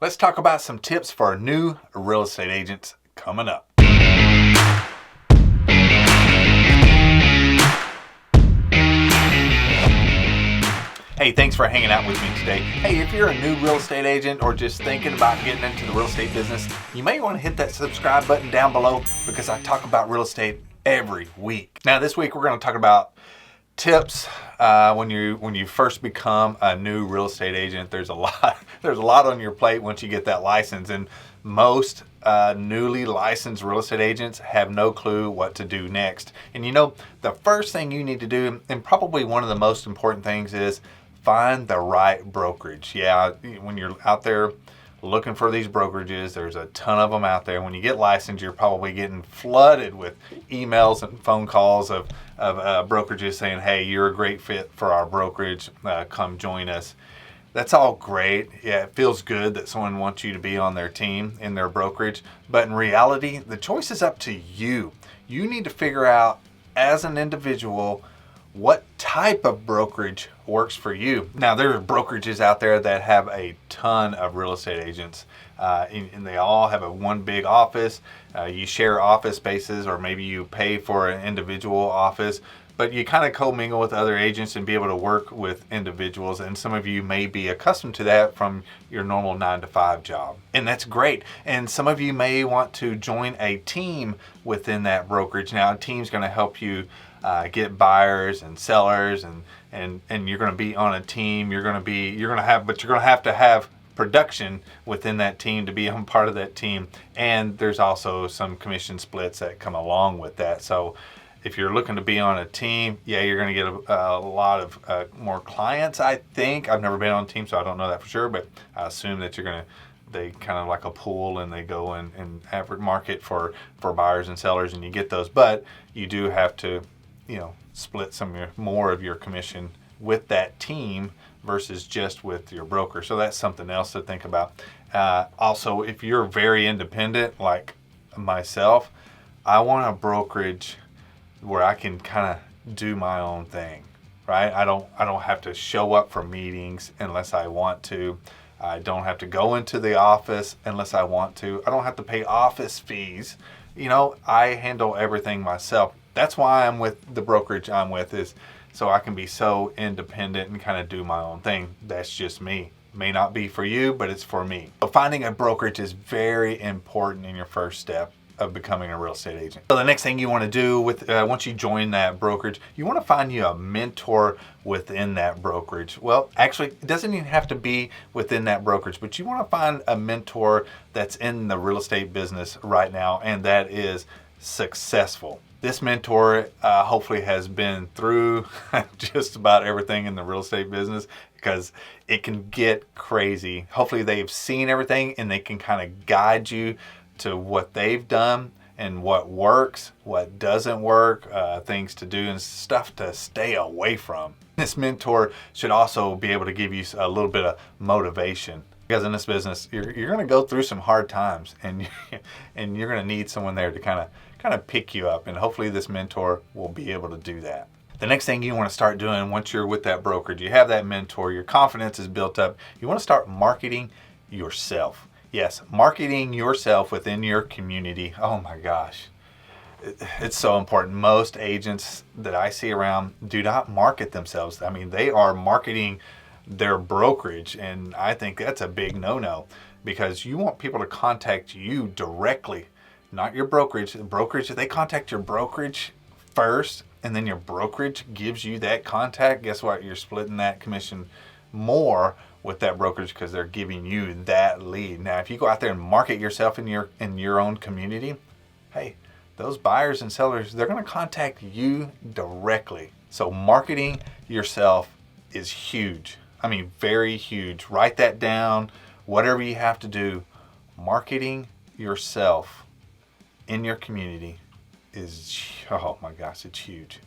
Let's talk about some tips for new real estate agents coming up. Hey, thanks for hanging out with me today. Hey, if you're a new real estate agent or just thinking about getting into the real estate business, you may want to hit that subscribe button down below because I talk about real estate every week. Now, this week we're going to talk about tips when you first become a new real estate agent. There's a lot on your plate once you get that license, and most newly licensed real estate agents have no clue what to do next. And you know, the first thing you need to do, and probably one of the most important things, is find the right brokerage. Yeah, when you're out there looking for these brokerages, there's a ton of them out there. When you get licensed, you're probably getting flooded with emails and phone calls of brokerages saying, hey, you're a great fit for our brokerage, come join us. That's all great. Yeah, it feels good that someone wants you to be on their team in their brokerage, but in reality, the choice is up to you. You need to figure out as an individual what type of brokerage works for you. Now, there are brokerages out there that have a ton of real estate agents, and they all have one big office. You share office spaces, or maybe you pay for an individual office, but you kind of commingle with other agents and be able to work with individuals. And some of you may be accustomed to that from your normal 9-to-5 job. And that's great. And some of you may want to join a team within that brokerage. Now, a team's going to help you get buyers and sellers, and you're going to be on a team. You're going to have to have production within that team to be a part of that team. And there's also some commission splits that come along with that. So if you're looking to be on a team, yeah, you're going to get a lot of more clients, I think. I've never been on a team, so I don't know that for sure, but I assume that they kind of like a pool, and they go and market for buyers and sellers, and you get those. But you do have to, split more of your commission with that team versus just with your broker. So that's something else to think about. Also, if you're very independent like myself, I want a brokerage where I can kind of do my own thing, right? I don't have to show up for meetings unless I want to. I don't have to go into the office unless I want to. I don't have to pay office fees. I handle everything myself. That's why I'm with the brokerage I'm with, is so I can be so independent and kind of do my own thing. That's just me. May not be for you, but it's for me. So finding a brokerage is very important in your first step of becoming a real estate agent. So the next thing you want to do once you join that brokerage, you want to find you a mentor within that brokerage. Well, actually, it doesn't even have to be within that brokerage, but you want to find a mentor that's in the real estate business right now, and that is successful. This mentor hopefully has been through just about everything in the real estate business, because it can get crazy. Hopefully they've seen everything and they can kind of guide you to what they've done and what works, what doesn't work, things to do and stuff to stay away from. This mentor should also be able to give you a little bit of motivation, because in this business, you're going to go through some hard times, and you're going to need someone there to kind of pick you up, and hopefully this mentor will be able to do that. The next thing you want to start doing once you're with that brokerage, you have that mentor, your confidence is built up, you want to start marketing yourself. Yes, marketing yourself within your community. Oh my gosh, it's so important. Most agents that I see around do not market themselves. I mean, they are marketing their brokerage, and I think that's a big no-no, because you want people to contact you directly, not your brokerage. The brokerage, if they contact your brokerage first, and then your brokerage gives you that contact, guess what? You're splitting that commission more with that brokerage, because they're giving you that lead. Now, if you go out there and market yourself in your own community, hey, those buyers and sellers, they're going to contact you directly. So marketing yourself is huge. I mean, very huge. Write that down. Whatever you have to do, marketing yourself in your community is, oh my gosh, it's huge.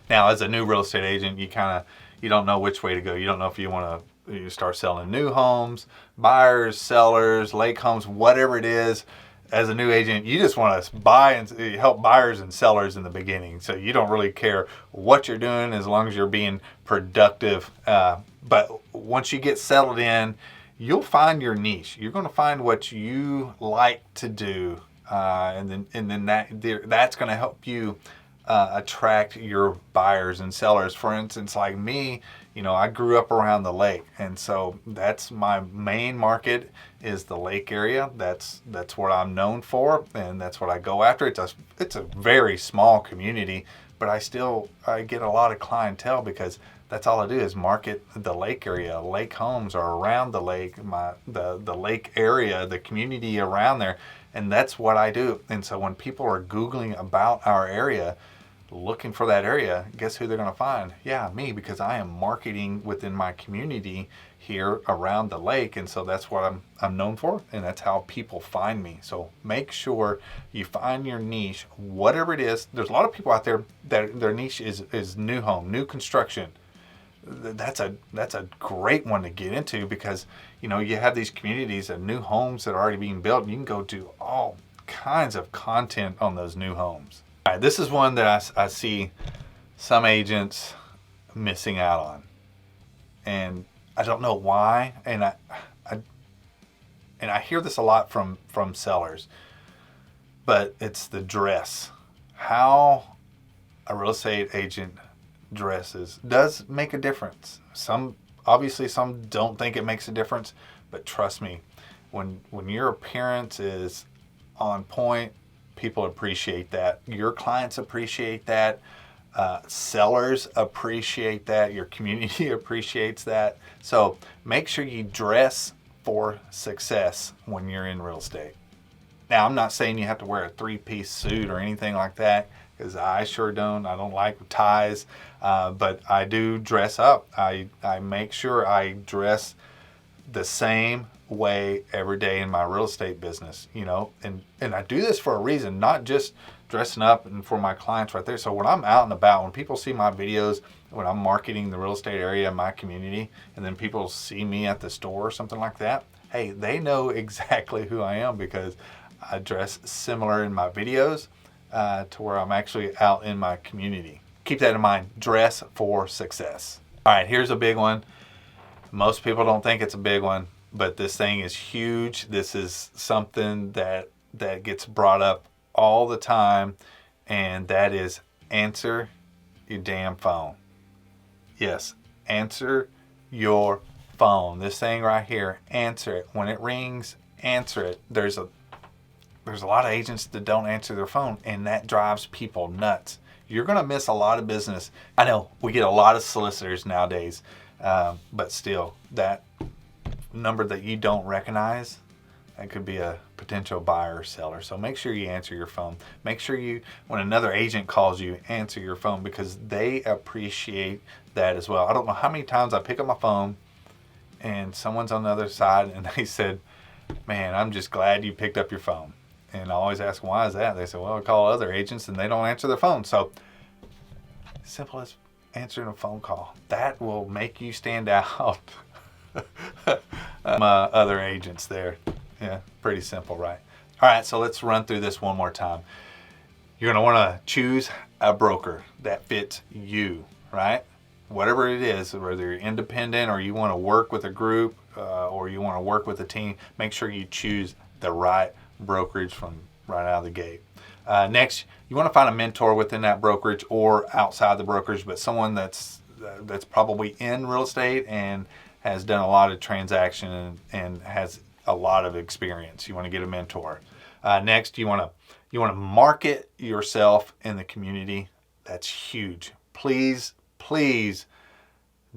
Now, as a new real estate agent, you don't know which way to go. You don't know if you want to start selling new homes, buyers, sellers, lake homes, whatever it is. As a new agent, you just want to buy and help buyers and sellers in the beginning. So you don't really care what you're doing as long as you're being productive. But once you get settled in you'll find your niche. You're going to find what you like to do, and then that's going to help you attract your buyers and sellers. For instance, like me, I grew up around the lake, and so that's my main market is the lake area. That's what I'm known for, and that's what I go after. It's a very small community, but I get a lot of clientele because that's all I do is market the lake area. Lake homes are around the lake, the lake area, the community around there, and that's what I do. And so when people are Googling about our area, looking for that area, guess who they're going to find? Yeah, me, because I am marketing within my community here around the lake, and so that's what I'm known for, and that's how people find me. So make sure you find your niche, whatever it is. There's a lot of people out there that their niche is new home, new construction. That's a great one to get into because you have these communities of new homes that are already being built, and you can go do all kinds of content on those new homes. All right, this is one that I see some agents missing out on, and I don't know why. And I hear this a lot from sellers, but it's the dress. How a real estate agent dresses does make a difference. Some don't think it makes a difference, but trust me, when your appearance is on point, people appreciate that. Your clients appreciate that. Sellers appreciate that. Your community appreciates that. So make sure you dress for success when you're in real estate. Now, I'm not saying you have to wear a 3-piece suit or anything like that, because I sure don't. I don't like ties, but I do dress up. I make sure I dress the same way every day in my real estate business, and I do this for a reason, not just dressing up and for my clients right there. So when I'm out and about, when people see my videos, when I'm marketing the real estate area in my community, and then people see me at the store or something like that, hey, they know exactly who I am because I dress similar in my videos to where I'm actually out in my community. Keep that in mind. Dress for success. All right, here's a big one. Most people don't think it's a big one, but this thing is huge. This is something that gets brought up all the time, and that is answer your damn phone. Yes, answer your phone. This thing right here, answer it. When it rings, answer it. There's a lot of agents that don't answer their phone, and that drives people nuts. You're going to miss a lot of business. I know we get a lot of solicitors nowadays, but still, that number that you don't recognize, that could be a potential buyer or seller. So make sure you answer your phone. Make sure when another agent calls you, answer your phone, because they appreciate that as well. I don't know how many times I pick up my phone and someone's on the other side and they said, "Man, I'm just glad you picked up your phone." And I always ask, why is that? They say, well, I call other agents and they don't answer their phone. So simple as answering a phone call. That will make you stand out other agents there. Yeah, pretty simple, right? All right, so let's run through this one more time. You're going to want to choose a broker that fits you, right? Whatever it is, whether you're independent or you want to work with a group or you want to work with a team, make sure you choose the right brokerage from right out of the gate. Next, you want to find a mentor within that brokerage or outside the brokerage, but someone that's probably in real estate and has done a lot of transaction and has a lot of experience. You want to get a mentor. Next, you want to market yourself in the community. That's huge. Please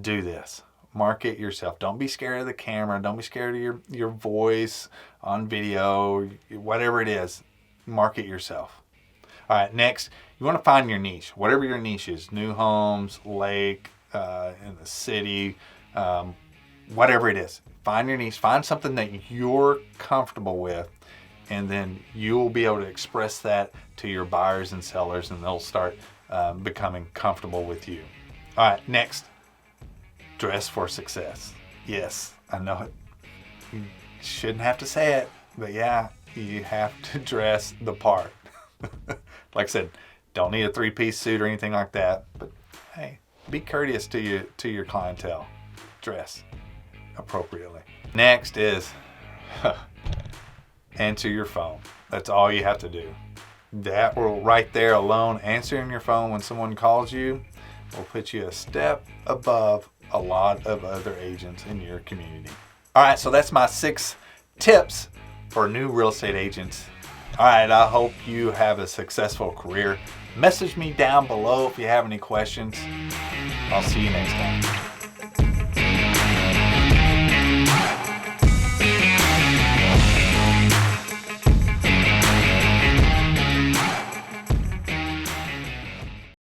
do this. Market yourself. Don't be scared of the camera. Don't be scared of your voice on video, whatever it is. Market yourself. All right, next, you want to find your niche. Whatever your niche is, new homes, lake, in the city, whatever it is. Find your niche. Find something that you're comfortable with, and then you'll be able to express that to your buyers and sellers, and they'll start becoming comfortable with you. All right, next, dress for success. Yes, I know it. You shouldn't have to say it, but yeah, you have to dress the part. Like I said, don't need a 3-piece suit or anything like that, but hey, be courteous to your clientele. Dress appropriately. Next is answer your phone. That's all you have to do. That will right there alone, answering your phone when someone calls you, will put you a step above a lot of other agents in your community. All right, so that's my 6 tips for new real estate agents. All right, I hope you have a successful career. Message me down below if you have any questions. I'll see you next time.